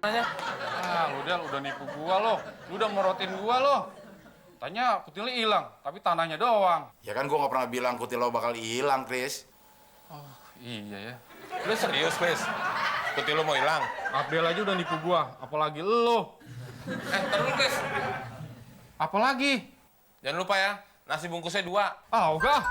tanahnya. Udah nipu gua lo. Lu udah morotin gua lo. Tanya kutilnya hilang, tapi tanahnya doang. Ya kan gua nggak pernah bilang kutil lo bakal hilang, Chris. Oh, iya ya. Lu serius, Chris? Kutil lu mau hilang? Abdel aja udah nipu gua, apalagi lo. Ntar dulu, Chris. Apalagi? Jangan lupa ya, nasi bungkusnya 2. Ah, enggak.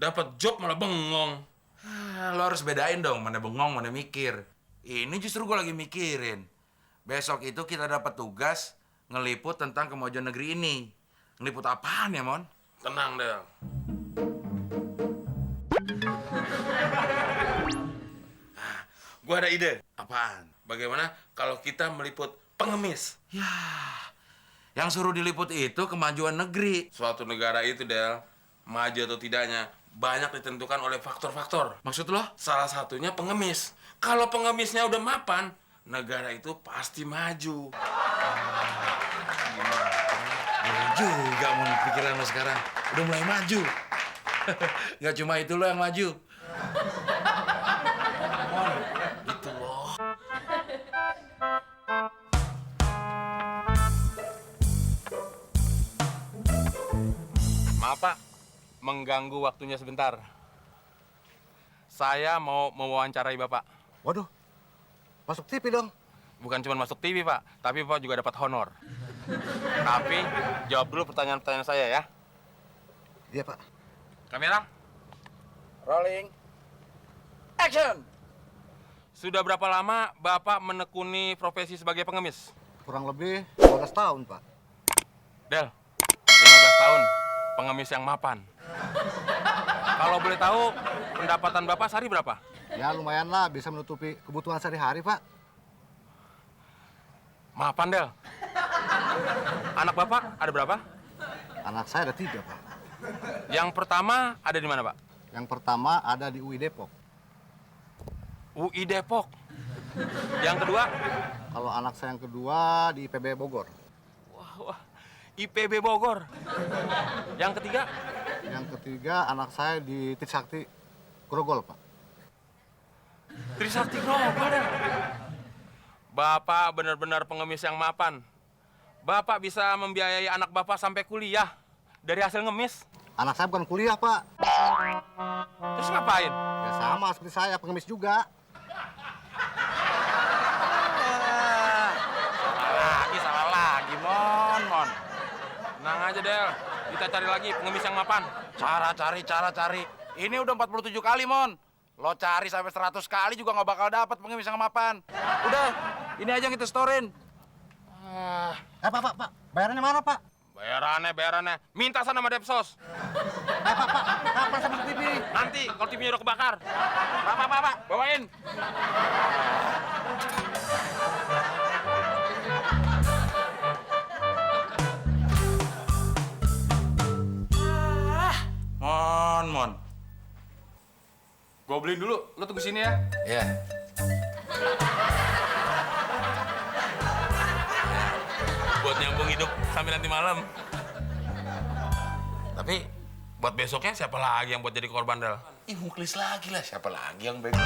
Dapat job malah bengong. Lo harus bedain dong, mana bengong, mana mikir. Ini justru gua lagi mikirin. Besok itu kita dapat tugas ngeliput tentang kemajuan negeri ini. Ngeliput apaan ya, Mon? Tenang, Del. Gua ada ide. Apaan? Bagaimana kalau kita meliput pengemis? Ya, yang suruh diliput itu kemajuan negeri. Suatu negara itu, Del, maju atau tidaknya, banyak ditentukan oleh faktor-faktor. Maksud lo? Salah satunya pengemis. Kalau pengemisnya udah mapan, negara itu pasti maju. Bener juga, Mon, pikiran lo sekarang. Udah mulai maju. Gak cuma itu lo yang maju. Mon, gitu loh. Maaf, Pak. Mengganggu waktunya sebentar. Saya mau mewawancarai Bapak. Waduh, masuk TV dong. Bukan cuma masuk TV, Pak, tapi Bapak juga dapat honor. Tapi jawab dulu pertanyaan-pertanyaan saya ya. Iya, Pak. Kamera, Rolling. Action! sudah berapa lama Bapak menekuni profesi sebagai pengemis? Kurang lebih 12 tahun, Pak. Del, 15 tahun, pengemis yang mapan. Kalau boleh tahu, pendapatan Bapak sehari berapa? Ya lumayan lah, bisa menutupi kebutuhan sehari-hari, Pak. Mapan, Del. Anak Bapak ada berapa? Anak saya ada 3, Pak. Yang pertama ada di mana, Pak? Yang pertama ada di UI Depok. UI Depok. Yang kedua? Kalau anak saya yang kedua di IPB Bogor. Wah, IPB Bogor. Yang ketiga? Yang ketiga anak saya di Trisakti Grogol, Pak. Trisakti Grogol, Del. Bapak benar-benar pengemis yang mapan. Bapak bisa membiayai anak Bapak sampai kuliah dari hasil ngemis. Anak saya bukan kuliah, Pak. Terus ngapain? Ya sama seperti saya, pengemis juga. Salah lagi, Mon. Tenang aja, Del. Kita cari lagi pengemis yang mapan. Cara cari. Ini udah 47 kali, Mon. Lo cari sampai 100 kali juga nggak bakal dapat pengemis yang mapan. Udah, ini aja yang kita storein. Pak. Bayarannya mana, Pak? Bayarannya. Minta sana sama Depsos. Pak. Kapan saya masuk TV? Nanti kalau TV-nya udah kebakar. Pak, bawain. Mon. Gua beliin dulu, lu tunggu sini ya. Ya. Buat nyambung hidup sampai nanti malam. Tapi buat besoknya siapa lagi yang buat jadi korban, Del? Ih, muklis lagi lah. Siapa lagi yang bego?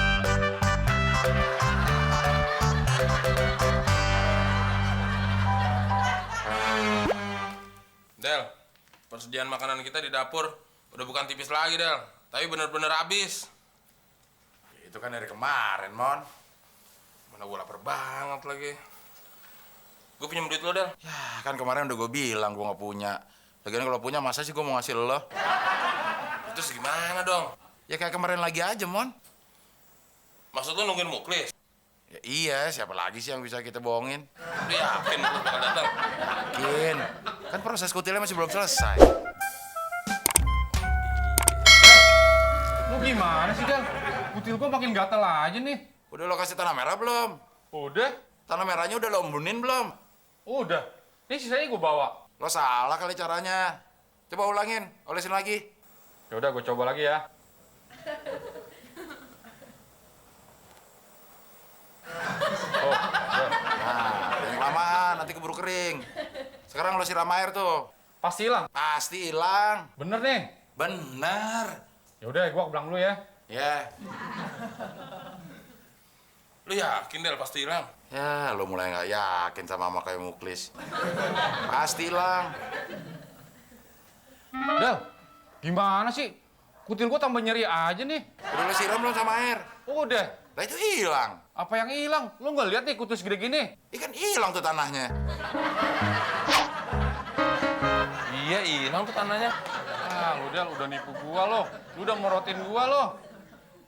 Del, persediaan makanan kita di dapur udah bukan tipis lagi, Del. Tapi bener-bener habis. Itu kan dari kemarin, Mon. Mana gue lapar banget lagi. Gue pinjam duit lo, Del. Ya, kan kemarin udah gue bilang gue nggak punya. Lagian kalau punya, masa sih gue mau ngasih lo? Terus gimana dong? Ya kayak kemarin lagi aja, Mon. Maksud lo nungguin Muklis? Ya iya, siapa lagi sih yang bisa kita bohongin? Lu yakin Muklis bakal datang? Yakin. Kan proses kutilnya masih belum selesai. Lu gimana sih, Del? Kutil gua makin gatal aja nih. Udah lo kasih tanah merah belum? Udah? Tanah merahnya udah lo embunin belum? Udah. Ini sisanya gua bawa. Lo salah kali caranya. Coba ulangin, olesin lagi. Ya udah, gua coba lagi ya. Oh, udah. Nah, yang kelamaan, nanti keburu kering. lo siram air tuh. Pasti hilang. Pasti hilang. Bener nih. Bener. Ya udah, gua ke belakang dulu ya. Ya. Lu yakin Del pasti hilang? Ya, lo mulai nggak yakin sama mama kayak Muklis. Pasti hilang. Del, gimana sih? Kutil gua tambah nyeri aja nih. Udah lo siram belum sama air? Udah. Lah itu hilang. Apa yang hilang? Lu nggak lihat nih kutil segede gini? Ikan hilang tuh tanahnya. Iya, hilang tuh tanahnya. Ah, lu Del, udah nipu gua lo. Lu udah morotin gua lo.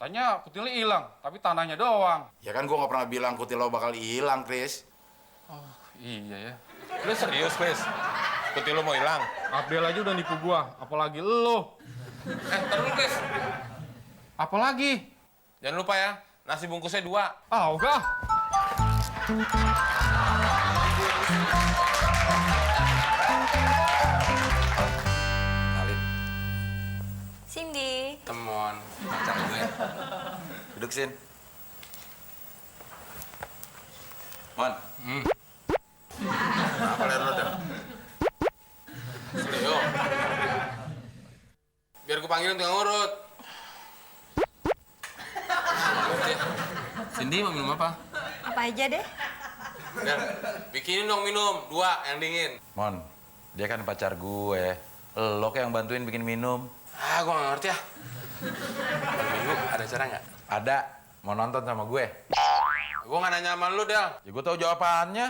Tanya kutilnya hilang, tapi tanahnya doang. Ya kan gua nggak pernah bilang kutil lo bakal hilang, Chris. Oh, iya ya. Lu serius, Chris? Kutil lu mau hilang? Abdel aja udah nipu gua, apalagi lo. Ntar dulu, Chris. Apalagi? Jangan lupa ya, nasi bungkusnya 2. Ah, enggak. Alin, Cindy. Temon. pacar gue. Duduk, Sin. Mon. Apa leher lo, Del? Leo. Biar gue panggilin tukang urut. Cindy mau minum apa? Apa aja deh? Del, bikinin dong minum. 2 yang dingin. Mon, dia kan pacar gue. Lo kayak yang bantuin bikin minum. Ah, gue gak ngerti ya. Minggu ada acara nggak? Ada, mau nonton sama gue. Gue gak nanya sama lu, Del. Ya gue tahu jawabannya.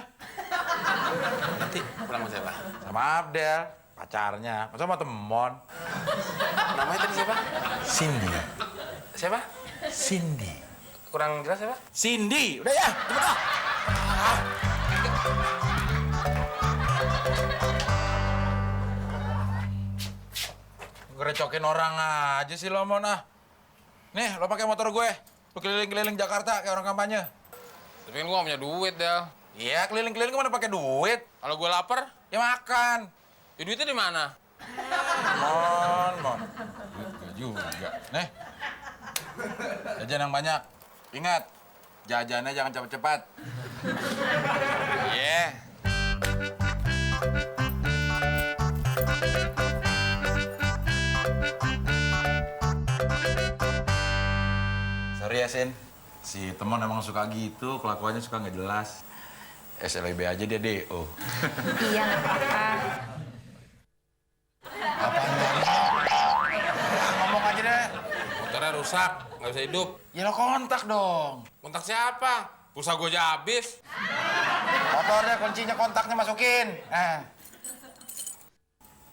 Nanti pulang sama siapa? Sama Abdel, pacarnya. Masa sama Temon. Namanya tadi siapa? Cindy. Siapa? Cindy. Kurang jelas siapa? Cindy, udah ya, cepet ah. Ngerecokin orang aja sih lo, Mon, ah. Nih, lo pakai motor gue. Lo keliling-keliling Jakarta kayak orang kampanye. Tapi kan gue gak punya duit, Del. Iya, keliling-keliling kemana pakai duit? Kalau gue lapar, Ya makan. ya duitnya di mana? Mon. Duit gue juga. Nih, jajan yang banyak. Ingat, jajannya jangan cepet-cepet. Iya. Sorry ya, Sin. Si Temon emang suka gitu, kelakuannya suka nggak jelas. SLB aja dia DO. Iya, nggak apa-apa. Ngomong aja deh. Motornya rusak, nggak bisa hidup. Ya lo kontak dong. Kontak siapa? Pulsa gue aja habis. Motornya kuncinya kontaknya masukin.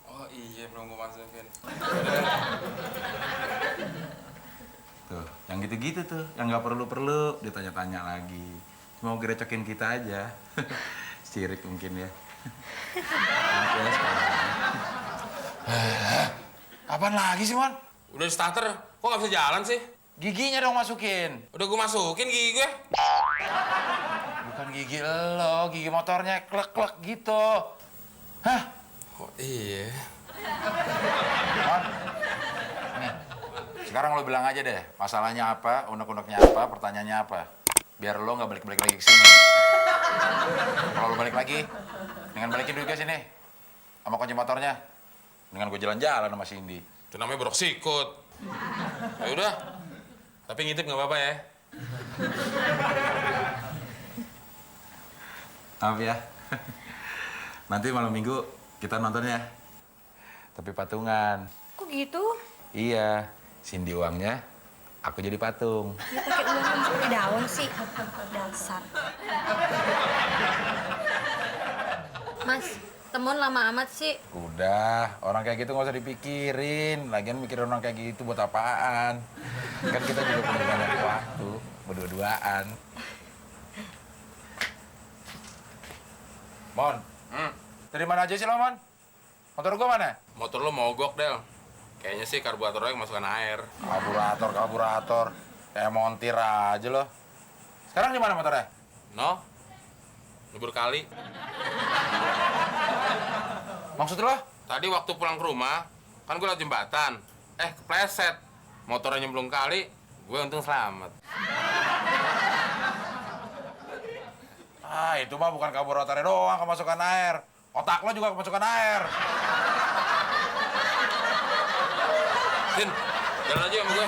Oh iya, belum gue masukin. Tuh, yang gitu-gitu tuh, yang nggak perlu-perlu ditanya-tanya lagi. Mau gerecokin kita aja. Sirik mungkin ya. Maaf ya sekarang. Apaan lagi sih, Mon? Udah di starter, kok nggak bisa jalan sih? Giginya dong masukin. Udah gue masukin gigi gue. Bukan gigi lo, gigi motornya klek-klek gitu. Hah? Oh iya. Mon? Nih, sekarang lo bilang aja deh, masalahnya apa, unek-uneknya apa, pertanyaannya apa. Biar lo nggak balik-balik lagi ke sini. Kalau lo balik lagi, dengan balikin duit ke sini. Sama kunci motornya. Dengan gue jalan-jalan sama Cindy. Itu namanya borok sikut. Ya udah. Tapi ngintip nggak apa-apa ya. Maaf ya. Nanti malam minggu kita nonton ya. Tapi patungan. Kok gitu? Iya, Cindy uangnya, aku jadi patung. Ya pakai uang kan seperti daun sih. Dasar. Mas, Temon lama amat sih. Udah, orang kayak gitu nggak usah dipikirin. Lagian mikirin orang kayak gitu buat apaan? Kan kita juga punya banyak waktu, berdua-duaan. Mon, dari mana aja sih lo, Mon? Motor gua mana? Motor lo mogok, Del. Kayaknya sih karburatornya kemasukan air. Karburator. Kayak montir aja lo. Sekarang di mana motornya? No? Libur kali. Maksud lo? Tadi waktu pulang ke rumah, kan gue lewat jembatan. Kepleset. Motornya nyemplung kali, gue untung selamat. Ah, itu mah bukan karburatornya doang kemasukan air. Otak lo juga kemasukan air. Sin, jalan aja sama gue.